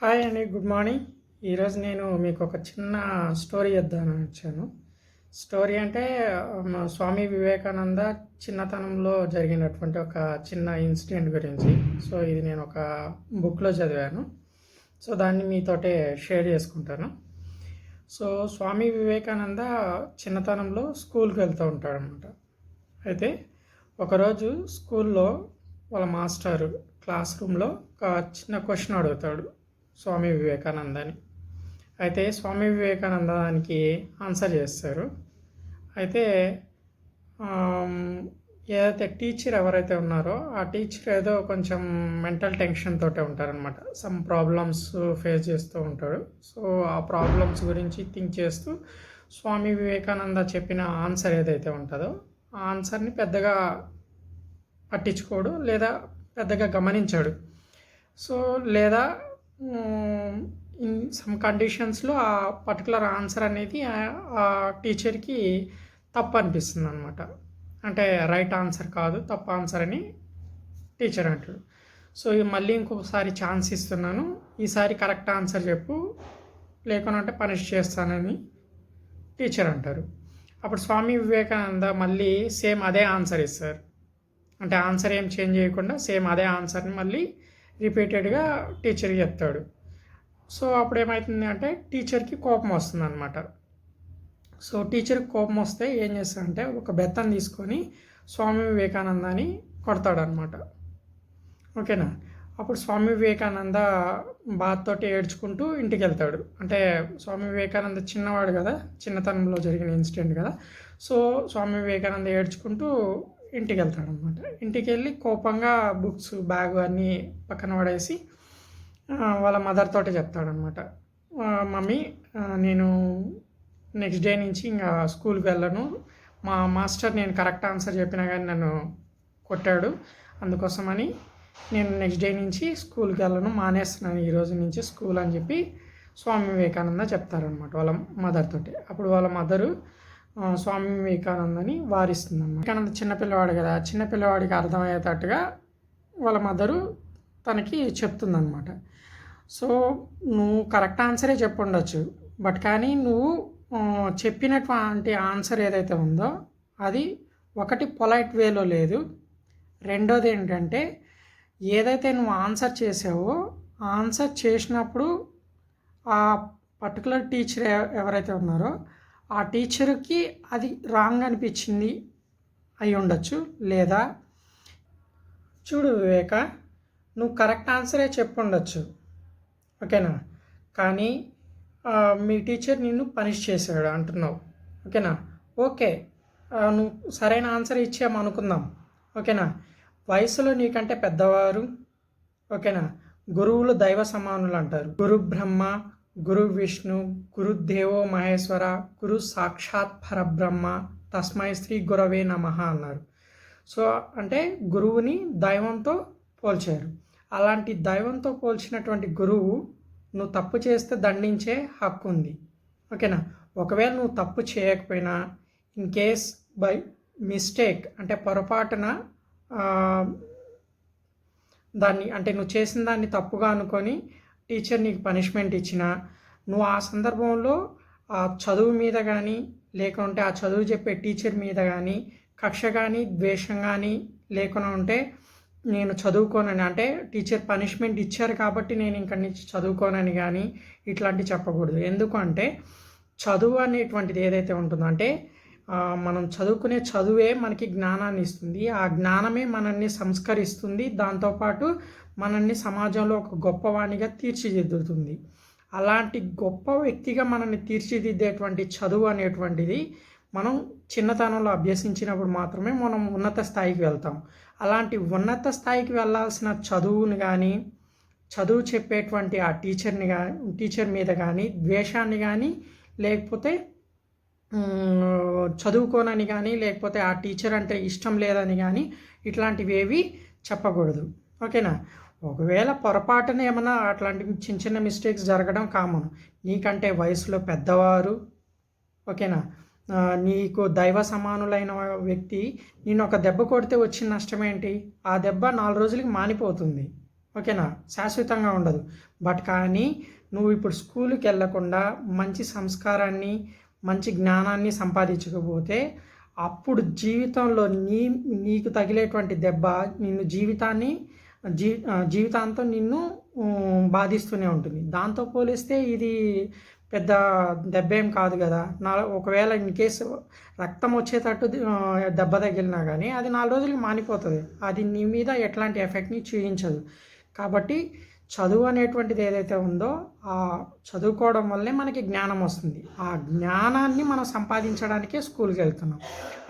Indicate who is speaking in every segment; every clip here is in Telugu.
Speaker 1: హాయ్ అండి, గుడ్ మార్నింగ్. ఈరోజు నేను మీకు ఒక చిన్న స్టోరీ చెప్దామని వచ్చాను. స్టోరీ అంటే స్వామి వివేకానంద చిన్నతనంలో జరిగినటువంటి ఒక చిన్న ఇన్సిడెంట్ గురించి. సో ఇది నేను ఒక బుక్లో చదివాను. సో దాన్ని మీతోటే షేర్ చేసుకుంటాను. సో స్వామి వివేకానంద చిన్నతనంలో స్కూల్కి వెళ్తూ ఉంటాడనమాట. అయితే ఒకరోజు స్కూల్లో వాళ్ళ మాస్టర్ క్లాస్ రూమ్లో ఒక చిన్న క్వశ్చన్ అడుగుతాడు స్వామి వివేకానందని. అయితే స్వామి వివేకానంద దానికి ఆన్సర్ చేస్తారు. అయితే ఏదైతే టీచర్ ఎవరైతే ఉన్నారో ఆ టీచర్ ఏదో కొంచెం మెంటల్ టెన్షన్ తోటే ఉంటారనమాట. సమ్ ప్రాబ్లమ్స్ ఫేస్ చేస్తూ ఉంటాడు. సో ఆ ప్రాబ్లమ్స్ గురించి థింక్ చేస్తూ స్వామి వివేకానంద చెప్పిన ఆన్సర్ ఏదైతే ఉంటుందో ఆ ఆన్సర్ని పెద్దగా పట్టించుకోడు, లేదా పెద్దగా గమనించాడు. సో లేదా ఇన్ సమ్ కండిషన్స్లో ఆ పర్టికులర్ ఆన్సర్ అనేది ఆ టీచర్కి తప్పు అనిపిస్తుంది అనమాట. అంటే రైట్ ఆన్సర్ కాదు, తప్పు ఆన్సర్ అని టీచర్ అంటాడు. సో మళ్ళీ ఇంకొకసారి ఛాన్స్ ఇస్తున్నాను, ఈసారి కరెక్ట్ ఆన్సర్ చెప్పు, లేకుంటే పనిష్ చేస్తానని టీచర్ అంటారు. అప్పుడు స్వామి వివేకానంద మళ్ళీ సేమ్ అదే ఆన్సర్ ఇస్తారు. అంటే ఆన్సర్ ఏం చేంజ్ చేయకుండా సేమ్ అదే ఆన్సర్ని మళ్ళీ రిపీటెడ్గా టీచర్కి చెప్తాడు. సో అప్పుడు ఏమవుతుంది అంటే టీచర్కి కోపం వస్తుంది అనమాట. సో టీచర్కి కోపం వస్తే ఏం చేస్తాడంటే ఒక బెత్తం తీసుకొని స్వామి వివేకానందని కొడతాడనమాట. ఓకేనా. అప్పుడు స్వామి వివేకానంద బాధతోటి ఏడ్చుకుంటూ ఇంటికి వెళ్తాడు. అంటే స్వామి వివేకానంద చిన్నవాడు కదా, చిన్నతనంలో జరిగిన ఇన్సిడెంట్ కదా. సో స్వామి వివేకానంద ఏడ్చుకుంటూ ఇంటికి వెళ్తాడు అనమాట. ఇంటికి వెళ్ళి కోపంగా బుక్స్ బ్యాగ్ అన్నీ పక్కన పడేసి వాళ్ళ మదర్ తోటే చెప్తాడనమాట. మమ్మీ, నేను నెక్స్ట్ డే నుంచి ఇంకా స్కూల్కి వెళ్ళను. మా మాస్టర్ నేను కరెక్ట్ ఆన్సర్ చెప్పినా కానీ నన్ను కొట్టాడు. అందుకోసమని నేను నెక్స్ట్ డే నుంచి స్కూల్కి వెళ్ళను, మానేస్తున్నాను ఈరోజు నుంచి స్కూల్ అని చెప్పి స్వామి వివేకానంద చెప్తారనమాట వాళ్ళ మదర్ తోటి. అప్పుడు వాళ్ళ మదరు స్వామి వివేకానందని వారిస్తుంది అన్నమాట. వివేకానంద చిన్నపిల్లవాడు కదా, చిన్నపిల్లవాడికి అర్థమయ్యేటట్టుగా వాళ్ళ మదరు తనకి చెప్తుందన్నమాట. సో నువ్వు కరెక్ట్ ఆన్సరే చెప్పుండొచ్చు, బట్ కానీ నువ్వు చెప్పినటువంటి ఆన్సర్ ఏదైతే ఉందో అది ఒకటి పొలైట్ వేలో లేదు. రెండోది ఏంటంటే ఏదైతే నువ్వు ఆన్సర్ చేసావో ఆన్సర్ చేసినప్పుడు ఆ పర్టికులర్ టీచర్ ఎవరైతే ఉన్నారో ఆ టీచర్కి అది రాంగ్ అనిపించింది అయి ఉండొచ్చు. లేదా చూడు వివేక, నువ్వు కరెక్ట్ ఆన్సరే చెప్పుండొచ్చు, ఓకేనా, కానీ మీ టీచర్ నిన్ను పనిష్ చేశాడు అంటున్నావు, ఓకేనా. ఓకే, నువ్వు సరైన ఆన్సర్ ఇచ్చామనుకుందాం, ఓకేనా. వయసులో నీకంటే పెద్దవారు, ఓకేనా. గురువులు దైవ సమానులు అంటారు. గురు బ్రహ్మ, గురు విష్ణు, గురుదేవో మహేశ్వర, గురు సాక్షాత్ పరబ్రహ్మ, తస్మై శ్రీ గురవే నమః అన్నారు. సో అంటే గురువుని దైవంతో పోల్చారు. అలాంటి దైవంతో పోల్చినటువంటి గురువు నువ్వు తప్పు చేస్తే దండించే హక్కు ఉంది, ఓకేనా. ఒకవేళ నువ్వు తప్పు చేయకపోయినా ఇన్ కేస్ బై మిస్టేక్ అంటే పొరపాటున దాన్ని అంటే నువ్వు చేసిన దాన్ని తప్పుగా అనుకొని టీచర్ నీకు పనిష్మెంట్ ఇచ్చినా నువ్వు ఆ సందర్భంలో ఆ చదువు మీద కానీ లేకుంటే ఆ చదువు చెప్పే టీచర్ మీద కానీ కక్ష కానీ ద్వేషం కానీ లేకుండా ఉంటే నేను చదువుకోనని, అంటే టీచర్ పనిష్మెంట్ ఇచ్చారు కాబట్టి నేను ఇక్కడి నుంచి చదువుకోనని కానీ ఇట్లాంటివి చెప్పకూడదు. ఎందుకంటే చదువు అనేటువంటిది ఏదైతే ఉంటుందో అంటే మనం చదువుకునే చదువే మనకి జ్ఞానాన్ని ఇస్తుంది. ఆ జ్ఞానమే మనల్ని సంస్కరిస్తుంది, దాంతోపాటు మనల్ని సమాజంలో ఒక గొప్పవాణిగా తీర్చిదిద్దుతుంది. అలాంటి గొప్ప వ్యక్తిగా మనల్ని తీర్చిదిద్దేటువంటి చదువు అనేటువంటిది మనం చిన్నతనంలో అభ్యసించినప్పుడు మాత్రమే మనం ఉన్నత స్థాయికి వెళ్తాం. అలాంటి ఉన్నత స్థాయికి వెళ్ళాల్సిన చదువుని కానీ చదువు చెప్పేటువంటి ఆ టీచర్ మీద కానీ ద్వేషాన్ని కానీ లేకపోతే చదువుకోనని కానీ లేకపోతే ఆ టీచర్ అంటే ఇష్టం లేదని కానీ ఇట్లాంటివి ఏవి చెప్పకూడదు, ఓకేనా. ఒకవేళ పొరపాటున ఏమైనా అట్లాంటి చిన్న చిన్న మిస్టేక్స్ జరగడం కామన్. నీకంటే వయసులో పెద్దవారు, ఓకేనా, నీకు దైవ సమానులైన వ్యక్తి నేను ఒక దెబ్బ కొడితే వచ్చిన నష్టం ఏంటి? ఆ దెబ్బ 4 రోజులకి మానిపోతుంది, ఓకేనా, శాశ్వతంగా ఉండదు. బట్ కానీ నువ్వు ఇప్పుడు స్కూల్కి వెళ్ళకుండా మంచి సంస్కారాన్ని మంచి జ్ఞానాన్ని సంపాదించకపోతే అప్పుడు జీవితంలో నీకు తగిలేటువంటి దెబ్బ నిన్ను జీవితాంతం నిన్ను బాధిస్తూనే ఉంటుంది. దాంతో పోలిస్తే ఇది పెద్ద దెబ్బ ఏం కాదు కదా. ఒకవేళ ఇన్ కేసు రక్తం వచ్చేటట్టు దెబ్బ తగిలినా కానీ అది 4 రోజులకి మానిపోతుంది. అది నీ మీద ఎట్లాంటి ఎఫెక్ట్ని చూపించదు. కాబట్టి చదువు అనేటువంటిది ఏదైతే ఉందో ఆ చదువుకోవడం వల్లే మనకి జ్ఞానం వస్తుంది. ఆ జ్ఞానాన్ని మనం సంపాదించడానికే స్కూల్కి వెళ్తున్నాం.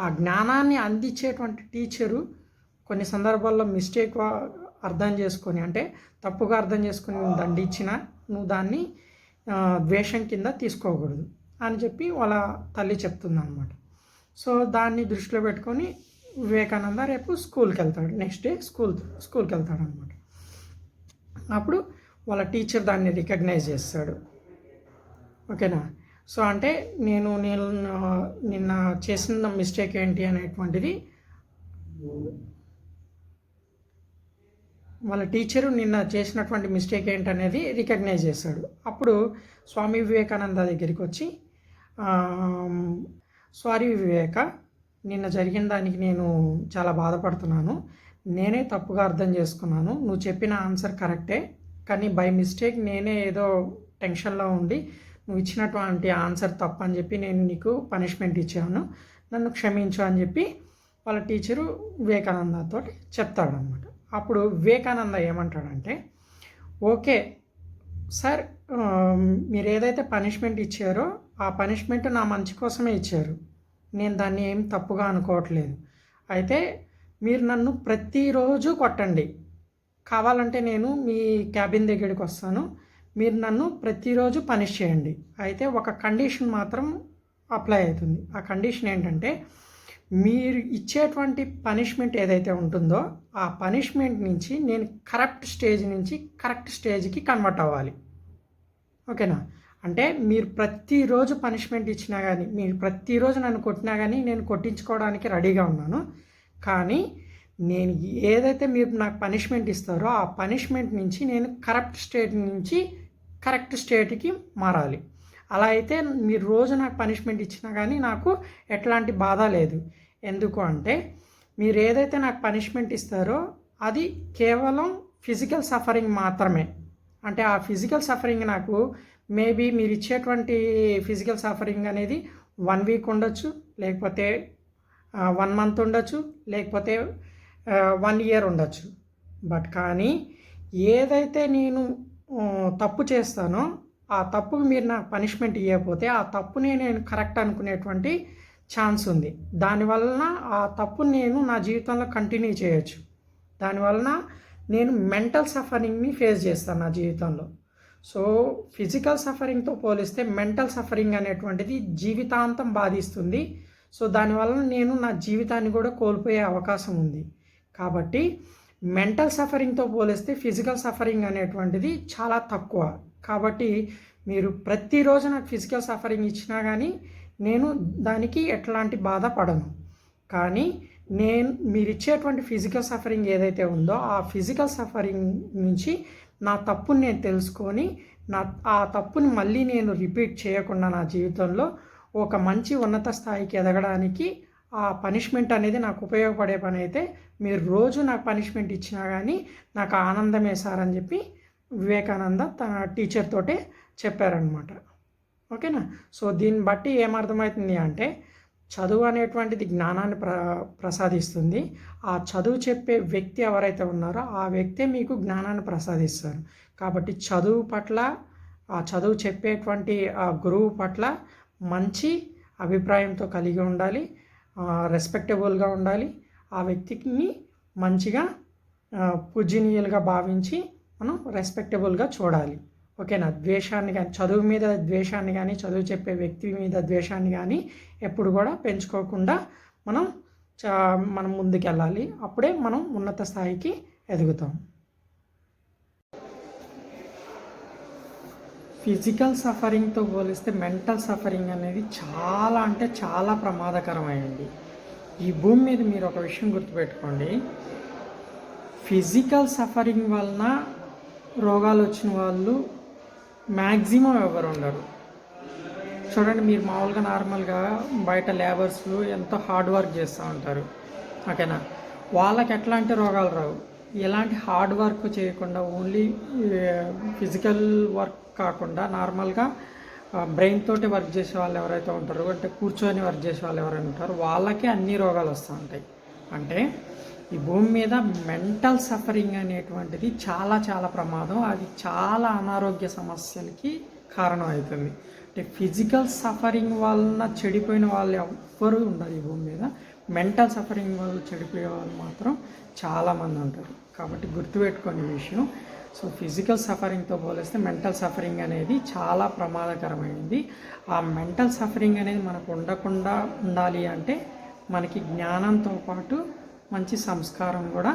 Speaker 1: ఆ జ్ఞానాన్ని అందించేటువంటి టీచరు కొన్ని సందర్భాల్లో మిస్టేక్ అర్థం చేసుకొని, అంటే తప్పుగా అర్థం చేసుకొని దండించినా నువ్వు దాన్ని ద్వేషం కింద తీసుకోకూడదు అని చెప్పి వాళ్ళ తల్లి చెప్తుంది అనమాట. సో దాన్ని దృష్టిలో పెట్టుకొని వివేకానంద రేపు స్కూల్కి వెళ్తాడు. నెక్స్ట్ డే స్కూల్కి వెళ్తాడు అనమాట. అప్పుడు వాళ్ళ టీచర్ దాన్ని రికగ్నైజ్ చేస్తాడు. ఓకేనా. సో అంటే నేను నిన్న చేసిన మిస్టేక్ ఏంటి అనేటువంటిది వాళ్ళ టీచరు నిన్న చేసినటువంటి మిస్టేక్ ఏంటనేది రికగ్నైజ్ చేస్తాడు. అప్పుడు స్వామి వివేకానంద దగ్గరికి వచ్చి, సారీ వివేక, నిన్న జరిగిన దానికి నేను చాలా బాధపడుతున్నాను. నేనే తప్పుగా అర్థం చేసుకున్నాను. నువ్వు చెప్పిన ఆన్సర్ కరెక్టే, కానీ బై మిస్టేక్ నేనే ఏదో టెన్షన్లో ఉండి నువ్వు ఇచ్చినటువంటి ఆన్సర్ తప్పు అని చెప్పి నేను నీకు పనిష్మెంట్ ఇచ్చాను, నన్ను క్షమించు అని చెప్పి వాళ్ళ టీచరు వివేకానందతో చెప్తాడనమాట. అప్పుడు వివేకానంద ఏమంటాడంటే, ఓకే సార్, మీరు ఏదైతే పనిష్మెంట్ ఇచ్చారో ఆ పనిష్మెంట్ నా మంచి కోసమే ఇచ్చారు, నేను దాన్ని ఏం తప్పుగా అనుకోవట్లేదు. అయితే మీరు నన్ను ప్రతిరోజు కొట్టండి, కావాలంటే నేను మీ క్యాబిన్ దగ్గరికి వస్తాను, మీరు నన్ను ప్రతిరోజు పనిష్ చేయండి. అయితే ఒక కండిషన్ మాత్రం అప్లై అవుతుంది. ఆ కండిషన్ ఏంటంటే, మీరు ఇచ్చేటువంటి పనిష్మెంట్ ఏదైతే ఉంటుందో ఆ పనిష్మెంట్ నుంచి నేను కరెక్ట్ స్టేజ్ నుంచి కరెక్ట్ స్టేజ్కి కన్వర్ట్ అవ్వాలి. ఓకేనా. అంటే మీరు ప్రతిరోజు పనిష్మెంట్ ఇచ్చినా కానీ, మీరు ప్రతిరోజు నన్ను కొట్టినా కానీ నేను కొట్టించుకోవడానికి రెడీగా ఉన్నాను. కానీ నేను ఏదైతే మీరు నాకు పనిష్మెంట్ ఇస్తారో ఆ పనిష్మెంట్ నుంచి నేను కరెక్ట్ స్టేట్ నుంచి కరెక్ట్ స్టేట్కి మారాలి. అలా అయితే మీరు రోజు నాకు పనిష్మెంట్ ఇచ్చినా కానీ నాకు ఎట్లాంటి బాధ లేదు. ఎందుకు అంటే మీరు ఏదైతే నాకు పనిష్మెంట్ ఇస్తారో అది కేవలం ఫిజికల్ సఫరింగ్ మాత్రమే. అంటే ఆ ఫిజికల్ సఫరింగ్ నాకు మేబీ మీరు ఇచ్చేటువంటి ఫిజికల్ సఫరింగ్ అనేది 1 వీక్ ఉండొచ్చు, లేకపోతే 1 మంత్ ఉండొచ్చు, లేకపోతే 1 ఇయర్ ఉండొచ్చు. బట్ కానీ ఏదైతే నేను తప్పు చేస్తానో ఆ తప్పుకు మీరు నాకు పనిష్మెంట్ ఇవ్వకపోతే ఆ తప్పుని నేను కరెక్ట్ అనుకునేటువంటి ఛాన్స్ ఉంది. దానివలన ఆ తప్పుని నేను నా జీవితంలో కంటిన్యూ చేయొచ్చు. దానివలన నేను మెంటల్ సఫరింగ్ని ఫేస్ చేస్తాను నా జీవితంలో. సో ఫిజికల్ సఫరింగ్తో పోలిస్తే మెంటల్ సఫరింగ్ అనేటువంటిది జీవితాంతం బాధిస్తుంది. సో దానివలన నేను నా జీవితాన్ని కూడా కోల్పోయే అవకాశం ఉంది. కాబట్టి మెంటల్ సఫరింగ్తో పోలిస్తే ఫిజికల్ సఫరింగ్ అనేటువంటిది చాలా తక్కువ. కాబట్టి మీరు ప్రతిరోజు నాకు ఫిజికల్ సఫరింగ్ ఇచ్చినా కానీ నేను దానికి ఎట్లాంటి బాధ పడను. కానీ మీరు ఇచ్చేటువంటి ఫిజికల్ సఫరింగ్ ఏదైతే ఉందో ఆ ఫిజికల్ సఫరింగ్ నుంచి నా తప్పుని నేను తెలుసుకొని ఆ తప్పుని మళ్ళీ నేను రిపీట్ చేయకుండా నా జీవితంలో ఒక మంచి ఉన్నత స్థాయికి ఎదగడానికి ఆ పనిష్మెంట్ అనేది నాకు ఉపయోగపడే పని అయితే మీరు రోజు నాకు పనిష్మెంట్ ఇచ్చినా కానీ నాకు ఆనందమే సార్ అని చెప్పి వివేకానంద తన టీచర్ తోటే చెప్పారనమాట. ఓకేనా. సో దీన్ని బట్టి ఏమర్థమవుతుంది అంటే చదువు అనేటువంటిది జ్ఞానాన్ని ప్రసాదిస్తుంది. ఆ చదువు చెప్పే వ్యక్తి ఎవరైతే ఉన్నారో ఆ వ్యక్తే మీకు జ్ఞానాన్ని ప్రసాదిస్తారు. కాబట్టి చదువు పట్ల, ఆ చదువు చెప్పేటువంటి ఆ గురువు పట్ల మంచి అభిప్రాయంతో కలిగి ఉండాలి, రెస్పెక్టబుల్గా ఉండాలి. ఆ వ్యక్తిని మంచిగా పూజనీయులుగా భావించి మనం రెస్పెక్టబుల్గా చూడాలి. ఓకేనా. ద్వేషాన్ని కానీ, చదువు మీద ద్వేషాన్ని కానీ, చదువు చెప్పే వ్యక్తి మీద ద్వేషాన్ని కానీ ఎప్పుడు కూడా పెంచుకోకుండా మనం ముందుకెళ్ళాలి. అప్పుడే మనం ఉన్నత స్థాయికి ఎదుగుతాం. ఫిజికల్ సఫరింగ్తో పోలిస్తే మెంటల్ సఫరింగ్ అనేది చాలా అంటే చాలా ప్రమాదకరమైనది. ఈ భూమి మీద మీరు ఒక విషయం గుర్తుపెట్టుకోండి, ఫిజికల్ సఫరింగ్ వలన రోగాలు వచ్చిన వాళ్ళు మ్యాక్సిమం ఎవరు ఉండరు. చూడండి, మీరు మామూలుగా నార్మల్గా బయట లేబర్స్ ఎంతో హార్డ్ వర్క్ చేస్తూ ఉంటారు, ఓకేనా. వాళ్ళకి ఎట్లాంటి రోగాలు రావు. ఎలాంటి హార్డ్ వర్క్ చేయకుండా ఓన్లీ ఫిజికల్ వర్క్ కాకుండా నార్మల్గా బ్రెయిన్ తోటి వర్క్ చేసే వాళ్ళు ఎవరైతే ఉంటారో, అంటే కూర్చొని వర్క్ చేసే వాళ్ళు ఎవరైనా ఉంటారో వాళ్ళకే అన్ని రోగాలు వస్తూ ఉంటాయి. అంటే ఈ భూమి మీద మెంటల్ సఫరింగ్ అనేటువంటిది చాలా చాలా ప్రమాదం. అది చాలా అనారోగ్య సమస్యలకి కారణం అవుతుంది. అంటే ఫిజికల్ సఫరింగ్ వలన చెడిపోయిన వాళ్ళు ఎవ్వరూ ఉండరు ఈ భూమి మీద. మెంటల్ సఫరింగ్ వల్ల చెడిపోయే వాళ్ళు మాత్రం చాలామంది ఉంటారు. కాబట్టి గుర్తుపెట్టుకోని విషయం. సో ఫిజికల్ సఫరింగ్తో పోలిస్తే మెంటల్ సఫరింగ్ అనేది చాలా ప్రమాదకరమైనది. ఆ మెంటల్ సఫరింగ్ అనేది మనకు ఉండకుండా ఉండాలి అంటే మనకి జ్ఞానంతో పాటు మంచి సంస్కారం కూడా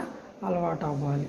Speaker 1: అలవాటు అవ్వాలి.